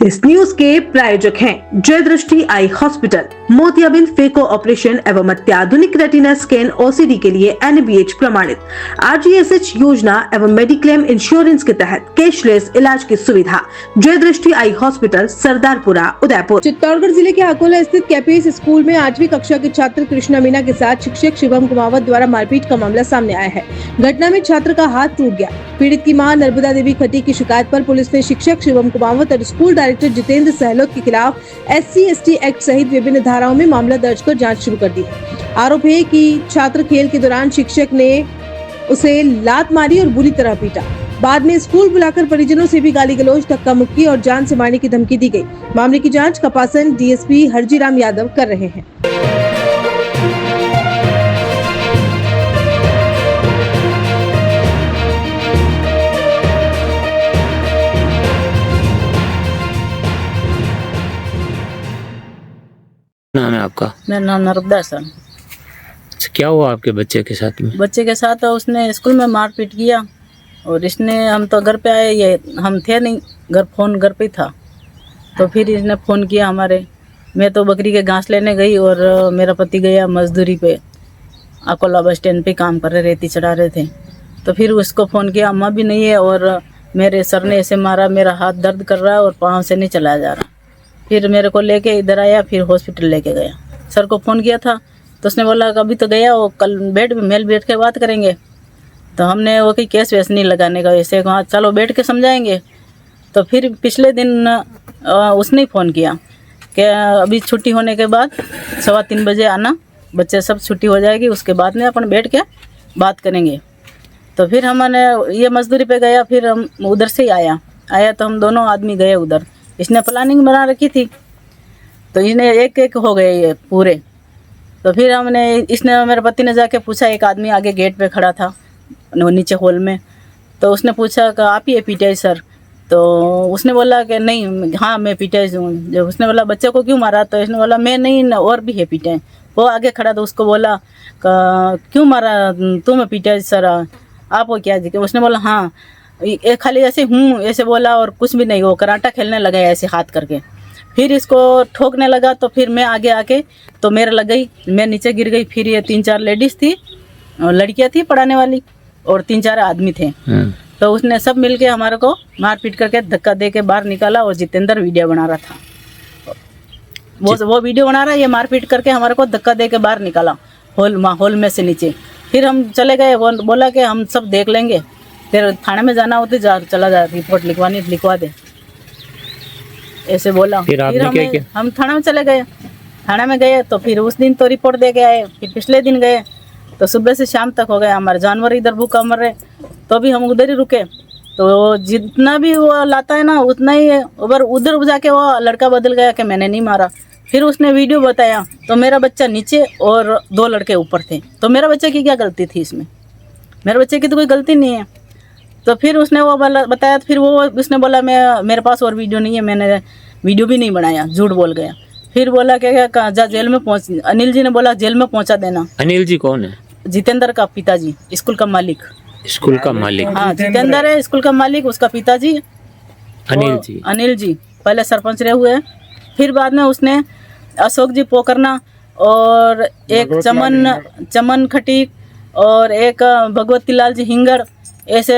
इस न्यूज के प्रायोजक हैं जय दृष्टि आई हॉस्पिटल, मोतियाबिंद फेको ऑपरेशन एवं अत्याधुनिक रेटिना स्कैन ओसीडी के लिए NABH प्रमाणित, RGSH योजना एवं मेडिक्लेम इंश्योरेंस के तहत कैशलेस इलाज की सुविधा। जय दृष्टि आई हॉस्पिटल, सरदारपुरा, उदयपुर। चित्तौड़गढ़ जिले के अकोला स्थित कैपीएस स्कूल में 8वीं कक्षा के छात्र कृष्णा मीना के साथ शिक्षक शिवम कुमावत द्वारा मारपीट का मामला सामने आया है। घटना में छात्र का हाथ टूट गया। पीड़ित की मां नर्मदा देवी खटी की शिकायत पर पुलिस ने शिक्षक शिवम कुमावत और स्कूल डायरेक्टर जितेंद्र सहलोत के खिलाफ SC/ST एक्ट सहित विभिन्न धाराओं में मामला दर्ज कर जांच शुरू कर दी। आरोप है कि छात्र खेल के दौरान शिक्षक ने उसे लात मारी और बुरी तरह पीटा। बाद में स्कूल बुलाकर परिजनों से भी गाली गलौज, धक्का मुक्की और जान से मारने की धमकी दी गई। मामले की जांच कपासन DSP हरजीराम यादव कर रहे हैं। नाम है आपका? मेरा नाम नर्मदा सर। अच्छा, क्या हुआ आपके बच्चे के साथ में? बच्चे के साथ उसने स्कूल में मारपीट किया और इसने, हम तो घर पे आए, ये हम थे नहीं घर पे ही था। तो फिर इसने फ़ोन किया हमारे। मैं तो बकरी के घास लेने गई और मेरा पति गया मजदूरी पे, अकोला बस स्टैंड पे काम कर रहे, रेती चढ़ा रहे थे। तो फिर उसको फ़ोन किया, अम्मा भी नहीं है और मेरे सर ने ऐसे मारा, मेरा हाथ दर्द कर रहा है और पाँव से नहीं चलाया जा रहा। फिर मेरे को लेके इधर आया, फिर हॉस्पिटल लेके गया। सर को फ़ोन किया था तो उसने बोला अभी तो गया, वो कल मेल बैठ के बात करेंगे। तो हमने वो कोई केस वेस नहीं लगाने का, ऐसे कहा चलो बैठ के समझाएंगे। तो फिर पिछले दिन उसने ही फ़ोन किया कि अभी छुट्टी होने के बाद 3:15 बजे आना, बच्चे सब छुट्टी हो जाएगी, उसके बाद में अपन बैठ के बात करेंगे। तो फिर हमने ये मजदूरी पे गया, फिर हम उधर से ही आया तो हम दोनों आदमी गए उधर। इसने प्लानिंग बना रखी थी तो इसने एक हो गए ये पूरे। तो फिर इसने मेरे पति ने जाके पूछा, एक आदमी आगे गेट पे खड़ा था नीचे हॉल में, तो उसने पूछा कि आप ही PTI सर? तो उसने बोला कि नहीं, हाँ मैं PTI हूँ। जब उसने बोला बच्चे को क्यों मारा, तो इसने बोला मैं नहीं, और भी है PTI। वो आगे खड़ा तो उसको बोला क्यों मारा तुम PTI सर, आप वो क्या? उसने बोला हाँ, ये खाली ऐसे हूँ ऐसे बोला और कुछ भी नहीं। वो कराटा खेलने लगा ऐसे हाथ करके, फिर इसको ठोकने लगा। तो फिर मैं आगे आके तो मेरे लग गई, मैं नीचे गिर गई। फिर ये 3-4 लेडीज़ थी, लड़कियाँ थी पढ़ाने वाली, और 3-4 आदमी थे। तो उसने सब मिलके हमारे को मारपीट करके धक्का दे के बाहर निकाला। और जितेंद्र वीडियो बना रहा था, वो वीडियो बना रहा है, ये मारपीट करके हमारे को धक्का दे के बाहर निकाला हॉल में से नीचे। फिर हम चले गए, वो बोला कि हम सब देख लेंगे, फिर थाने में जाना होते चला जा, रिपोर्ट लिखवानी लिखवा दे, ऐसे बोला। फिर हम थाने में चले गए। थाने में गए तो फिर उस दिन तो रिपोर्ट दे के आए। फिर पिछले दिन गए तो सुबह से शाम तक हो गया, हमारे जानवर इधर भूखा मर रहे, तो भी हम उधर ही रुके। तो जितना भी वो लाता है ना उतना ही उधर जाके वो लड़का बदल गया कि मैंने नहीं मारा। फिर उसने वीडियो बताया तो मेरा बच्चा नीचे और 2 लड़के ऊपर थे। तो मेरा बच्चे की क्या गलती थी इसमें? मेरे बच्चे की तो कोई गलती नहीं है। तो फिर उसने वो बताया, फिर उसने बोला मेरे पास और वीडियो नहीं है, मैंने वीडियो भी नहीं बनाया, झूठ बोल गया। फिर बोला क्या जा जेल में पहुंच, अनिल जी ने बोला जेल में पहुंचा देना। अनिल जी कौन है? जितेंद्र का पिताजी, स्कूल का मालिक। स्कूल का मालिक? हाँ, जितेंद्र है स्कूल का मालिक, उसका पिताजी अनिल जी पहले सरपंच रहे हुए हैं। फिर बाद में उसने अशोक जी पोकरना और एक चमन खटीक और एक भगवती लाल जी हिंगड़, ऐसे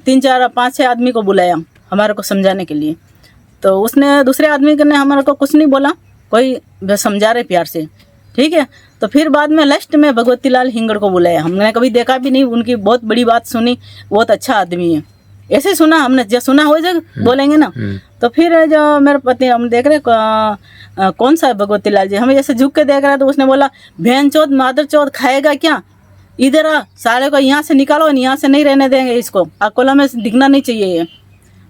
3-4-5-6 आदमी को बुलाया हमारे को समझाने के लिए। तो उसने दूसरे आदमी ने हमारे को कुछ नहीं बोला, कोई समझा रहे प्यार से, ठीक है। तो फिर बाद में लास्ट में भगवती लाल हिंगड़ को बुलाया। हमने कभी देखा भी नहीं, उनकी बहुत बड़ी बात सुनी, बहुत अच्छा आदमी है, ऐसे सुना हमने, जो सुना हो जग बोलेंगे ना। तो फिर जो मेरे पति, हम देख रहे कौन सा है भगवती लाल जी, हमें जैसे झुक के देख रहा है। तो उसने बोला बहन चौथ मादर चौथ खाएगा क्या, इधर आ, साले को यहाँ से निकालो, यहाँ से नहीं रहने देंगे इसको, अकोला में दिखना नहीं चाहिए ये।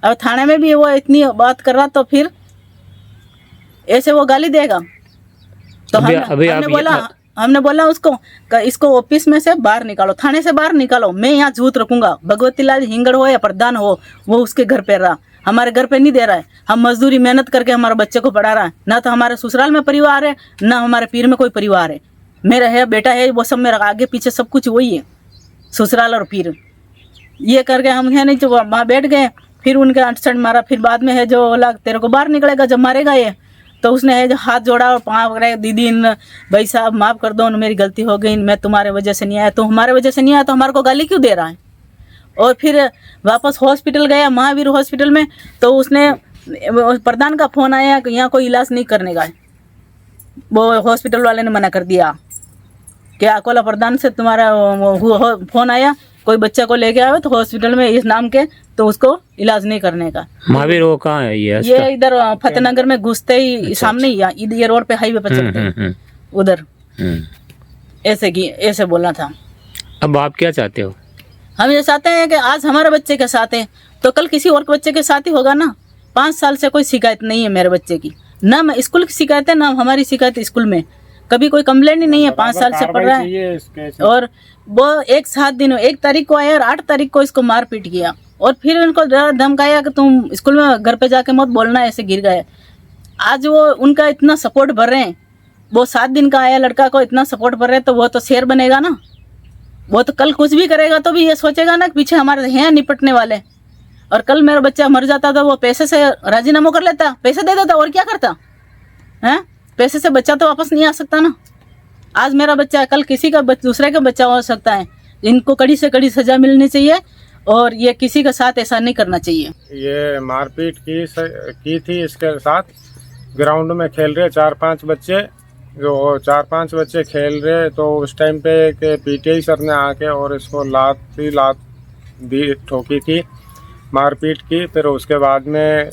अब थाने में भी वो इतनी बात कर रहा, तो फिर ऐसे वो गाली देगा। तो हमने बोला उसको इसको ऑफिस में से बाहर निकालो, थाने से बाहर निकालो, मैं यहाँ झूठ रखूंगा। भगवती लाल हिंगड़ हो या प्रधान हो, वो उसके घर पे रहा, हमारे घर पे नहीं दे रहा है। हम मजदूरी मेहनत करके हमारे बच्चे को पढ़ा रहा है, ना तो हमारे ससुराल में परिवार है, ना हमारे पीर में कोई परिवार है। मेरा है बेटा है, वो सब मेरा आगे पीछे सब कुछ वही है, ससुराल और पीर। ये करके हम है नहीं तो वहाँ बैठ गए। फिर उनके अंटसट मारा। फिर बाद में है जो बोला तेरे को बाहर निकलेगा जब मारेगा ये, तो उसने है जो हाथ जोड़ा और पाँव पकड़े, दीदी भाई साहब माफ़ कर दो, मेरी गलती हो गई, मैं तुम्हारे वजह से नहीं आया। तो हमारे वजह से नहीं आया तो हमारे को गाली क्यों दे रहा है? और फिर वापस हॉस्पिटल गया, महावीर हॉस्पिटल में, तो उसने प्रधान का फ़ोन आया कि यहाँ कोई इलाज नहीं करने का है। वो हॉस्पिटल वाले ने मना कर दिया कि अकोला प्रधान से तुम्हारा फ़ोन आया, कोई बच्चा को लेके आवे तो हॉस्पिटल में इस नाम के, तो उसको इलाज नहीं करने का। महावीर वो कहाँ है ये इधर फतेहनगर में घुसते ही सामने ही, इधर ये रोड पे हाईवे पे चलते हैं उधर। ऐसे बोलना था। अब आप क्या चाहते हो? हम ये चाहते हैं कि आज हमारे बच्चे के साथ है तो कल किसी और के बच्चे के साथ ही होगा ना। 5 साल से कोई शिकायत नहीं है मेरे बच्चे की, ना स्कूल की शिकायत है ना हमारी शिकायत स्कूल में, कभी कोई कंप्लेंट ही नहीं है। 5 साल से पढ़ रहा है। और वो 1-7 दिन 1 तारीख को आया और 8 तारीख को इसको मार पीट किया, और फिर उनको धमकाया कि तुम स्कूल में घर पे जाके मत बोलना, ऐसे गिर गए। आज वो उनका इतना सपोर्ट भर रहे हैं, वो 7 दिन का आया लड़का को इतना सपोर्ट भर रहे हैं, तो वो तो शेर बनेगा ना। वो तो कल कुछ भी करेगा तो भी ये सोचेगा ना कि पीछे हमारे हैं निपटने वाले। और कल मेरा बच्चा मर जाता तो वो पैसे से राजीनामा कर लेता, पैसे दे देता, और क्या करता है? पैसे से बच्चा तो वापस नहीं आ सकता ना। आज मेरा बच्चा है, कल किसी का दूसरे का बच्चा हो सकता है। इनको कड़ी से कड़ी सजा मिलनी चाहिए और ये किसी के साथ ऐसा नहीं करना चाहिए। ये मारपीट की थी इसके साथ। ग्राउंड में खेल रहे 4-5 बच्चे, जो 4-5 बच्चे खेल रहे, तो उस टाइम पे के पीटीआई सर ने आके और इसको लात दी, ठोकी थी, मारपीट की। फिर उसके बाद में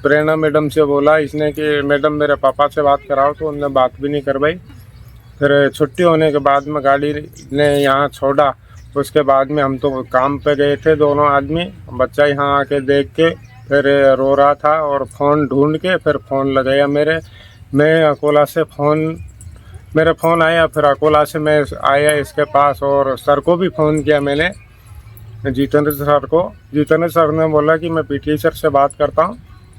प्रेरणा मैडम से बोला इसने कि मैडम मेरे पापा से बात कराओ, तो उनने बात भी नहीं करवाई। फिर छुट्टी होने के बाद में गाड़ी ने यहाँ छोड़ा। उसके बाद में हम तो काम पे गए थे दोनों आदमी। बच्चा यहाँ आके देख के फिर रो रहा था और फ़ोन ढूंढ के फिर फ़ोन लगाया मैं अकोला से मेरा फ़ोन आया। फिर अकोला से मैं आया इसके पास और सर को भी फ़ोन किया मैंने, जितेंद्र सर को। जितेंद्र सर ने बोला कि मैं पीटीआई सर से बात करता हूँ।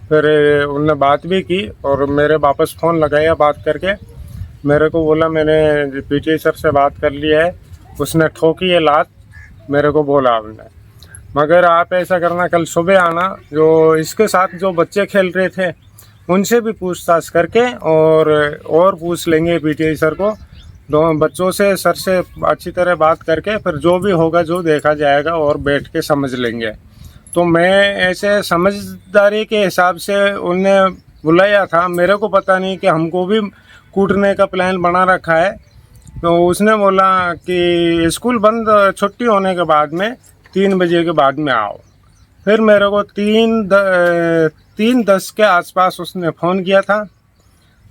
फिर उनने बात भी की और मेरे वापस फ़ोन लगाया। बात करके मेरे को बोला मैंने पीटीआई सर से बात कर लिया है, उसने ठोकी है लात, मेरे को बोला आपने। मगर आप ऐसा करना, कल सुबह आना, जो इसके साथ जो बच्चे खेल रहे थे उनसे भी पूछताछ करके और पूछ लेंगे पीटीआई सर को। दोनों बच्चों से, सर से अच्छी तरह बात करके फिर जो भी होगा जो देखा जाएगा और बैठ के समझ लेंगे। तो मैं ऐसे समझदारी के हिसाब से उनने बुलाया था। मेरे को पता नहीं कि हमको भी कूटने का प्लान बना रखा है। तो उसने बोला कि स्कूल बंद, छुट्टी होने के बाद में 3 बजे के बाद में आओ। फिर मेरे को 3:10 के आसपास उसने फ़ोन किया था।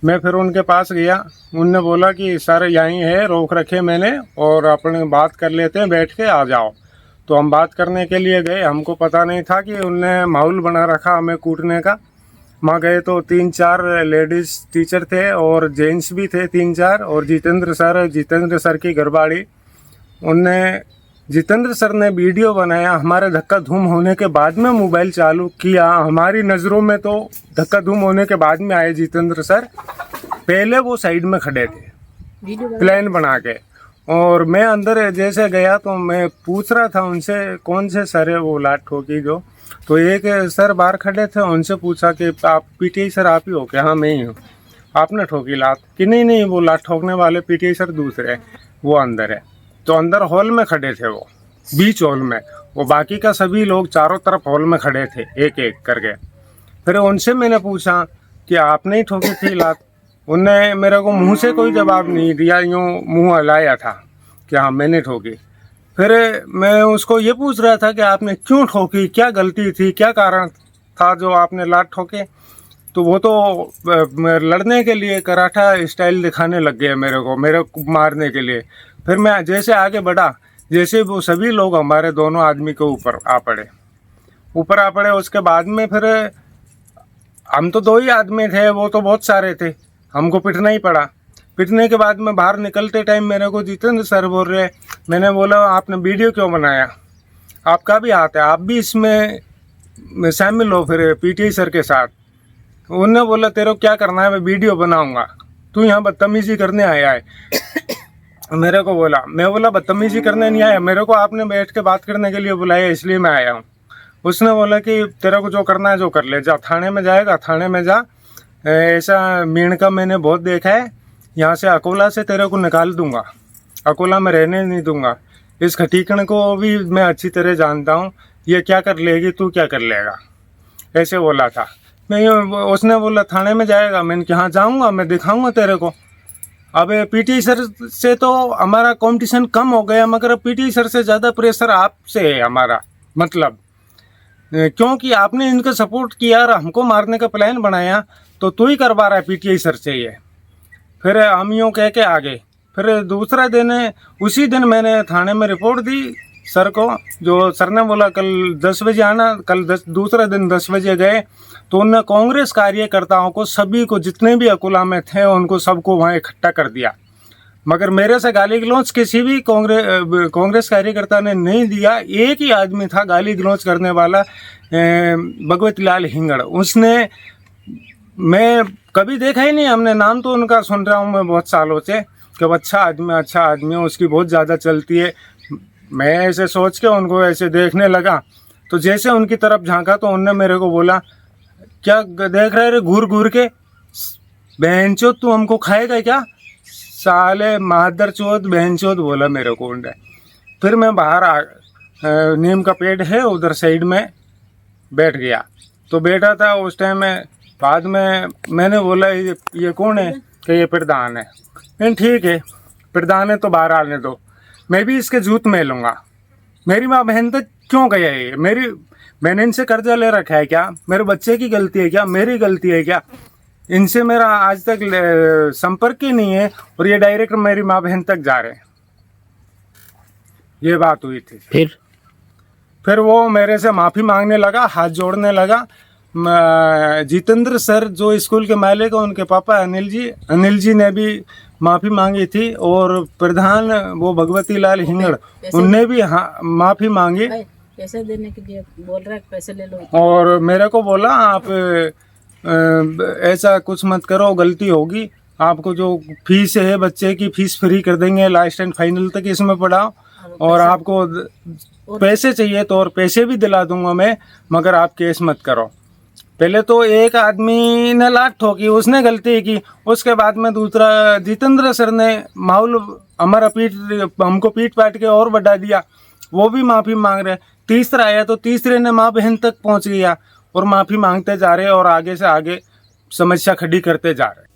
मैं फिर उनके पास गया। उनने बोला कि सर यहीं है, रोक रखे मैंने, और अपने बात कर लेते हैं, बैठ के आ जाओ। तो हम बात करने के लिए गए। हमको पता नहीं था कि उनने माहौल बना रखा हमें कूटने का। वहाँ गए तो 3-4 लेडीज़ टीचर थे और जेंट्स भी थे 3-4, और जितेंद्र सर की घरवाली। जितेंद्र सर ने वीडियो बनाया। हमारे धक्का धूम होने के बाद में मोबाइल चालू किया। हमारी नज़रों में तो धक्का धूम होने के बाद में आए जितेंद्र सर। पहले वो साइड में खड़े थे प्लान बना के, और मैं अंदर जैसे गया तो मैं पूछ रहा था उनसे कौन से सर है वो लात ठोकी जो। तो एक सर बाहर खड़े थे, उनसे पूछा कि आप पीटीआई सर आप ही हो क्या? हाँ मैं ही हूँ। आपने ठोकी लात? कि नहीं वो लात ठोकने वाले पीटीआई सर दूसरे, वो अंदर है। तो अंदर हॉल में खड़े थे, वो बीच हॉल में, वो बाकी का सभी लोग चारों तरफ हॉल में खड़े थे एक एक करके। फिर उनसे मैंने पूछा कि आपने ही ठोकी थी लात? उनने मेरे को मुंह से कोई जवाब नहीं दिया, यूँ मुंह हिलाया था कि हाँ मैंने ठोकी। फिर मैं उसको ये पूछ रहा था कि आपने क्यों ठोकी, क्या गलती थी, क्या कारण था जो आपने लात ठोके? तो वो तो लड़ने के लिए कराटा स्टाइल दिखाने लग गए मेरे को मारने के लिए। फिर मैं जैसे आगे बढ़ा, जैसे वो सभी लोग हमारे दोनों आदमी के ऊपर आ पड़े। उसके बाद में फिर हम तो 2 ही आदमी थे, वो तो बहुत सारे थे, हमको पिटना ही पड़ा। पिटने के बाद में बाहर निकलते टाइम मेरे को जितेंद्र सर बोल रहे, मैंने बोला आपने वीडियो क्यों बनाया, आपका भी हाथ है, आप भी इसमें शामिल हो फिर पीटीआई सर के साथ। उन्होंने बोला तेरे को क्या करना है, मैं वीडियो बनाऊंगा, तू यहाँ बदतमीजी करने आया है। मेरे को बोला, मैं बोला बदतमीजी करने नहीं आया, मेरे को आपने बैठ के बात करने के लिए बुलाया इसलिए मैं आया हूँ। उसने बोला कि तेरे को जो करना है जो कर ले, जा थाने में जाएगा थाने में जा, ऐसा मीण का मैंने बहुत देखा है, यहाँ से अकोला से तेरे को निकाल दूंगा, अकोला में रहने नहीं दूंगा। इस खटीकण को भी मैं अच्छी तरह जानता हूँ, ये क्या कर लेगी तू क्या कर लेगा, ऐसे बोला था। मैं उसने बोला थाने में जाएगा, मैंने कहा जाऊँगा, मैं दिखाऊँगा तेरे को। अब पीटी सर से तो हमारा कंपटीशन कम हो गया, मगर पीटी सर से ज़्यादा प्रेशर आपसे है हमारा, मतलब क्योंकि आपने इनको सपोर्ट किया और हमको मारने का प्लान बनाया, तो तू ही करवा रहा है पीटीआई सर से ये। फिर हम यूँ कह के आ गए। फिर दूसरा दिन, उसी दिन मैंने थाने में रिपोर्ट दी सर को, जो सर ने बोला कल 10 बजे आना, कल दूसरा दिन 10 बजे गए, तो उन्होंने कांग्रेस कार्यकर्ताओं को, सभी को, जितने भी अकोला में थे उनको सबको वहाँ इकट्ठा कर दिया। मगर मेरे से गाली गलौज किसी भी कांग्रेस कार्यकर्ता ने नहीं दिया। एक ही आदमी था गाली गलौज करने वाला, भगवती लाल हिंगड़। उसने, मैं कभी देखा ही नहीं, हमने नाम तो उनका सुन रहा हूँ मैं बहुत सालों से कि अच्छा आदमी है, उसकी बहुत ज़्यादा चलती है। मैं ऐसे सोच के उनको ऐसे देखने लगा, तो जैसे उनकी तरफ झांका तो उनने मेरे को बोला, क्या देख रहे रे घूर घूर के, बहनचोद तू हमको खाएगा क्या, साले मादर चोद बहनचोद, बोला मेरे को उन्होंने। फिर मैं बाहर नीम का पेड़ है उधर साइड में बैठ गया। तो बैठा था उस टाइम में, बाद में मैंने बोला ये कौन है, कि ये प्रधान है। नहीं ठीक है, प्रधान है तो बाहर आने दो, मैं भी इसके जूत में लूँगा। मेरी माँ बहन तक क्यों गया ये, मैंने इनसे कर्जा ले रखा है क्या, मेरे बच्चे की गलती है क्या, मेरी गलती है क्या, इनसे मेरा आज तक संपर्क ही नहीं है, और ये डायरेक्ट मेरी माँ बहन तक जा रहे हैं। ये बात हुई थी। फिर वो मेरे से माफ़ी मांगने लगा, हाथ जोड़ने लगा। जितेंद्र सर जो स्कूल के मालिक हैं, उनके पापा अनिल जी ने भी माफ़ी मांगी थी, और प्रधान वो भगवती लाल हिंगड़, उनने भी माफ़ी मांगी। पैसे देने के लिए बोल रहा है, पैसे ले लो। और मेरे को बोला आप ऐसा कुछ मत करो, गलती होगी, आपको जो फीस है बच्चे की फीस फ्री कर देंगे, लास्ट एंड फाइनल तक इसमें पढ़ाओ, और आपको पैसे चाहिए तो और पैसे भी दिला दूंगा मैं, मगर आप केस मत करो। पहले तो एक आदमी ने लात ठोकी, उसने गलती की, उसके बाद में दूसरा जितेंद्र सर ने माहौल हमारा हमको पीट पाट के और बढ़ा दिया, वो भी माफ़ी मांग रहे। तीसरा आया तो तीसरे ने माँ बहन तक पहुंच गया, और माफ़ी मांगते जा रहे और आगे से आगे समस्या खड़ी करते जा रहे।